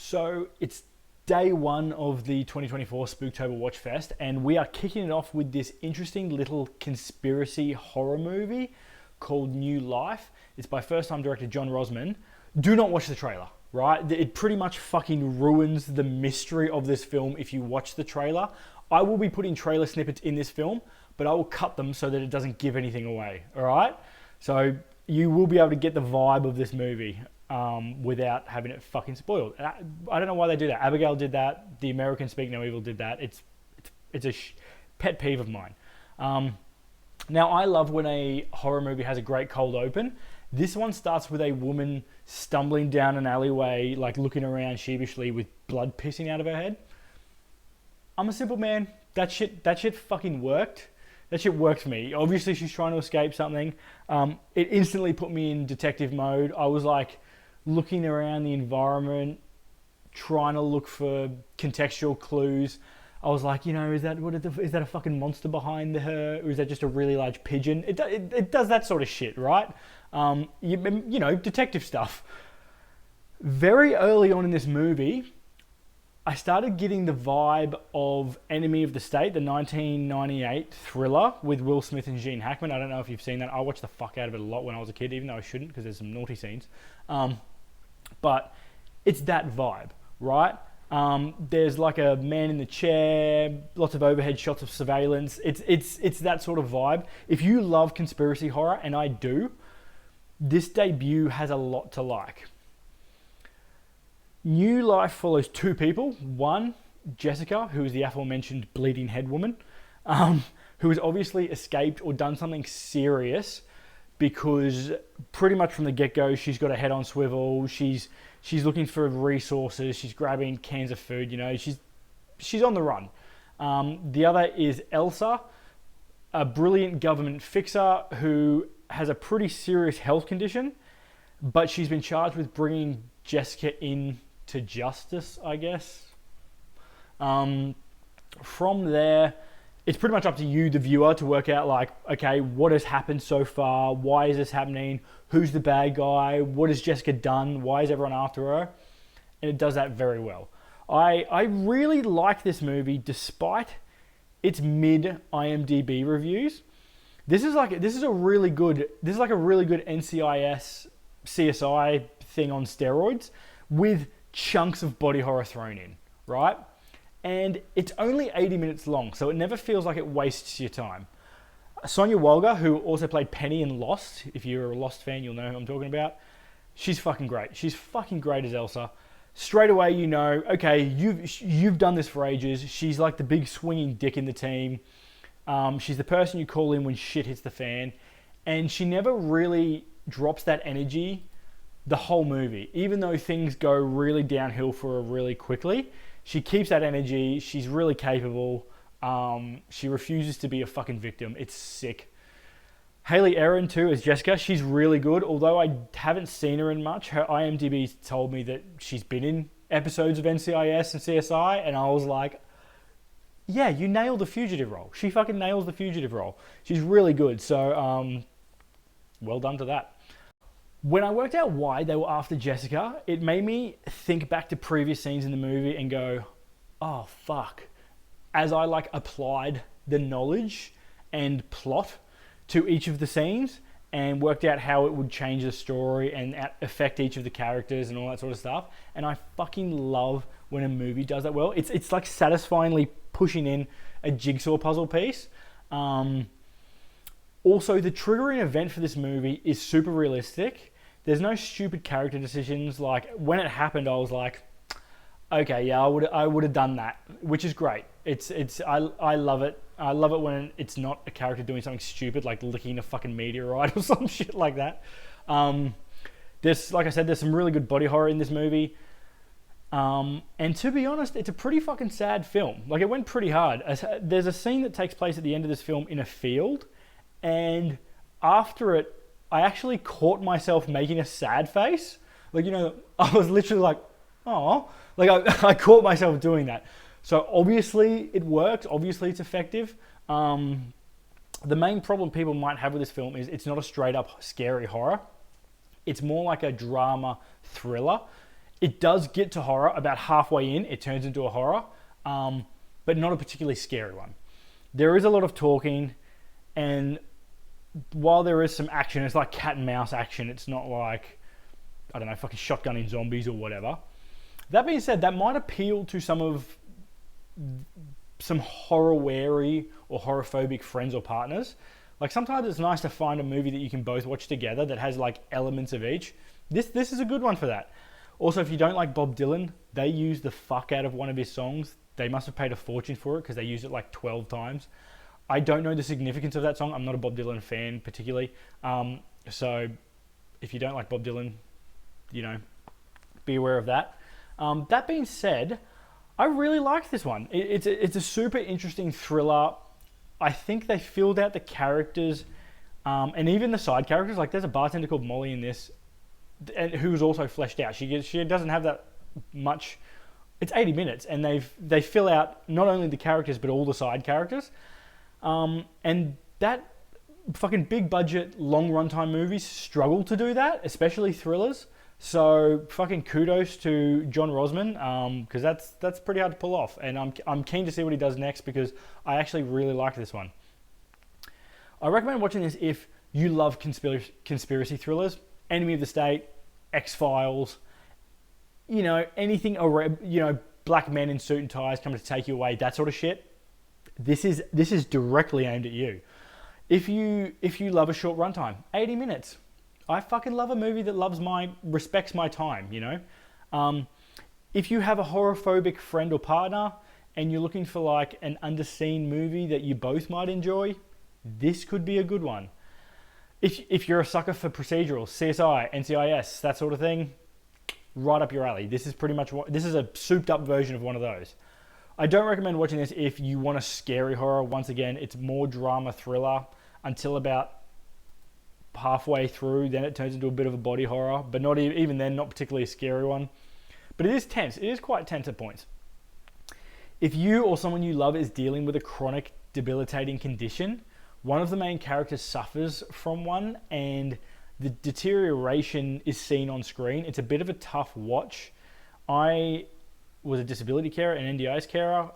So it's day one of the 2024 Spooktober Watch Fest, and we are kicking it off with this interesting little conspiracy horror movie called New Life. It's by first-time director John Rosman. Do not watch the trailer, right? It pretty much fucking ruins the mystery of this film if you watch the trailer. I will be putting trailer snippets in this film, but I will cut them so that it doesn't give anything away, all right? So you will be able to get the vibe of this movie without having it fucking spoiled. I don't know why they do that. Abigail did that. The American Speak No Evil did that. It's a pet peeve of mine. Now, I love when a horror movie has a great cold open. This one starts with a woman stumbling down an alleyway, like looking around sheepishly with blood pissing out of her head. I'm a simple man. That shit fucking worked. That shit worked for me. Obviously, she's trying to escape something. It instantly put me in detective mode. I was like looking around the environment, trying to look for contextual clues. I was like, is that a fucking monster behind her, or is that just a really large pigeon? It does that sort of shit, right? Detective stuff. Very early on in this movie, I started getting the vibe of Enemy of the State, the 1998 thriller with Will Smith and Gene Hackman. I don't know if you've seen that. I watched the fuck out of it a lot when I was a kid, even though I shouldn't because there's some naughty scenes. But it's that vibe, right? There's like a man in the chair, lots of overhead shots of surveillance. It's that sort of vibe. If you love conspiracy horror, and I do, this debut has a lot to like. New Life follows two people. One, Jessica, who is the aforementioned bleeding head woman, who has obviously escaped or done something serious because pretty much from the get-go, she's got her head on swivel. She's looking for resources. She's grabbing cans of food. She's on the run. The other is Elsa, a brilliant government fixer who has a pretty serious health condition, but she's been charged with bringing Jessica in to justice, I guess. From there, it's pretty much up to you, the viewer, to work out like, okay, what has happened so far? Why is this happening? Who's the bad guy? What has Jessica done? Why is everyone after her? And it does that very well. I really like this movie despite its mid IMDb reviews. This is like a really good NCIS CSI thing on steroids with chunks of body horror thrown in, right? And it's only 80 minutes long, so it never feels like it wastes your time. Sonya Walger, who also played Penny in Lost, if you're a Lost fan, you'll know who I'm talking about. She's fucking great. She's fucking great as Elsa. Straight away, okay, you've done this for ages. She's like the big swinging dick in the team. She's the person you call in when shit hits the fan. And she never really drops that energy the whole movie. Even though things go really downhill for her really quickly, she keeps that energy. She's really capable. She refuses to be a fucking victim. It's sick. Haley Erin too as Jessica. She's really good. Although I haven't seen her in much, her IMDb told me that she's been in episodes of NCIS and CSI, and I was like, yeah, you nailed the fugitive role. She fucking nails the fugitive role. She's really good. So, well done to that. When I worked out why they were after Jessica, it made me think back to previous scenes in the movie and go, oh, fuck. As I applied the knowledge and plot to each of the scenes and worked out how it would change the story and affect each of the characters and all that sort of stuff. And I fucking love when a movie does that well. It's like satisfyingly pushing in a jigsaw puzzle piece. Also, the triggering event for this movie is super realistic. There's no stupid character decisions. Like, when it happened, I was like, okay, yeah, I would have done that, which is great. I love it. I love it when it's not a character doing something stupid, like licking a fucking meteorite or some shit like that. Like I said, there's some really good body horror in this movie. And to be honest, it's a pretty fucking sad film. Like, it went pretty hard. There's a scene that takes place at the end of this film in a field, and after it, I actually caught myself making a sad face. Like, I was literally like, oh, like I caught myself doing that. So obviously it works. Obviously it's effective. The main problem people might have with this film is it's not a straight up scary horror. It's more like a drama thriller. It does get to horror about halfway in. It turns into a horror, but not a particularly scary one. There is a lot of talking, and while there is some action, it's like cat and mouse action. It's not like, I don't know, fucking shotgunning zombies or whatever. That being said, that might appeal to some horror wary or horror phobic friends or partners. Like sometimes it's nice to find a movie that you can both watch together that has like elements of each. This is a good one for that. Also, if you don't like Bob Dylan, they use the fuck out of one of his songs. They must have paid a fortune for it because they used it like 12 times. I don't know the significance of that song. I'm not a Bob Dylan fan particularly. So if you don't like Bob Dylan, be aware of that. That being said, I really liked this one. It's a super interesting thriller. I think they filled out the characters and even the side characters. Like there's a bartender called Molly in this, and who's also fleshed out. She doesn't have that much. It's 80 minutes, and they fill out not only the characters but all the side characters. And that fucking big budget, long runtime movies struggle to do that, especially thrillers. So fucking kudos to John Rosman, because that's pretty hard to pull off. And I'm keen to see what he does next because I actually really like this one. I recommend watching this if you love conspiracy thrillers, Enemy of the State, X-Files, anything, black men in suit and ties coming to take you away, that sort of shit. This is directly aimed at you. If you love a short runtime, 80 minutes. I fucking love a movie that respects my time, If you have a horror-phobic friend or partner and you're looking for like an underseen movie that you both might enjoy, this could be a good one. If you're a sucker for procedurals, CSI, NCIS, that sort of thing, right up your alley. This is a souped-up version of one of those. I don't recommend watching this if you want a scary horror. Once again, it's more drama thriller until about halfway through. Then it turns into a bit of a body horror, but not even then, not particularly a scary one. But it is tense. It is quite tense at points. If you or someone you love is dealing with a chronic, debilitating condition, one of the main characters suffers from one, and the deterioration is seen on screen. It's a bit of a tough watch. I was a disability carer and NDIS carer.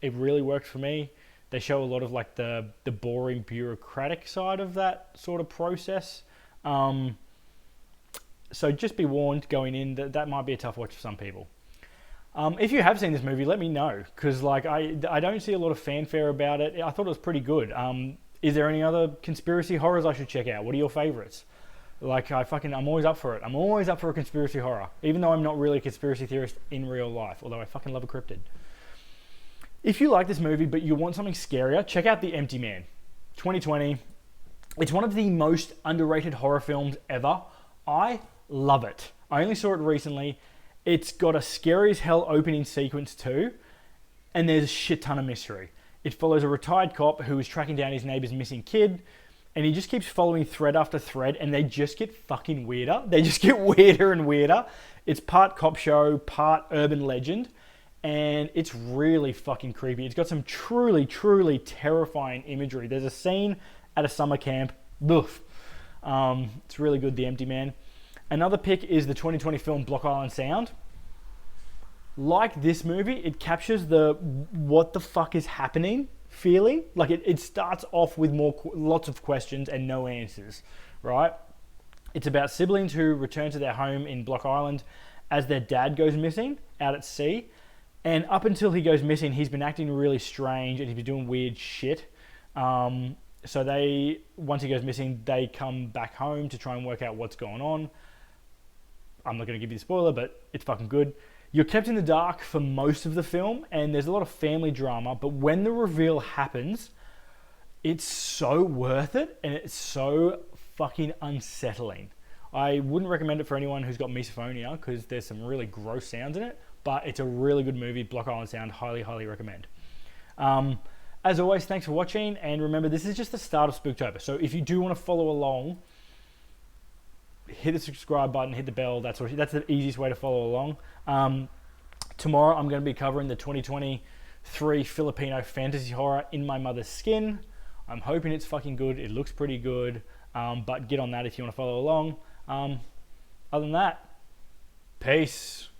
It really worked for me. They show a lot of like the boring bureaucratic side of that sort of process. So just be warned going in that might be a tough watch for some people. If you have seen this movie, let me know, because like I don't see a lot of fanfare about it. I thought it was pretty good. Is there any other conspiracy horrors I should check out? What are your favorites? Like I'm always up for it. I'm always up for a conspiracy horror, even though I'm not really a conspiracy theorist in real life, although I fucking love a cryptid. If you like this movie but you want something scarier, check out The Empty Man, 2020. It's one of the most underrated horror films ever. I love it. I only saw it recently. It's got a scary as hell opening sequence too, and there's a shit ton of mystery. It follows a retired cop who is tracking down his neighbor's missing kid, and he just keeps following thread after thread, and they just get fucking weirder. They just get weirder and weirder. It's part cop show, part urban legend, and it's really fucking creepy. It's got some truly, truly terrifying imagery. There's a scene at a summer camp. Oof. It's really good, The Empty Man. Another pick is the 2020 film Block Island Sound. Like this movie, it captures the what the fuck is happening feeling. Like it starts off with lots of questions and no answers, right? It's about siblings who return to their home in Block Island as their dad goes missing out at sea. And up until he goes missing, he's been acting really strange and he's been doing weird shit. So once he goes missing, they come back home to try and work out what's going on. I'm not going to give you the spoiler, but it's fucking good. You're kept in the dark for most of the film, and there's a lot of family drama, but when the reveal happens, it's so worth it, and it's so fucking unsettling. I wouldn't recommend it for anyone who's got misophonia, because there's some really gross sounds in it, but it's a really good movie. Block Island Sound, highly, highly recommend. As always, thanks for watching, and remember, this is just the start of Spooktober, so if you do want to follow along, hit the subscribe button, hit the bell. That's the easiest way to follow along. Tomorrow I'm going to be covering the 2023 Filipino fantasy horror In My Mother's Skin. I'm hoping it's fucking good. It looks pretty good, but get on that if you want to follow along. Other than that, Peace.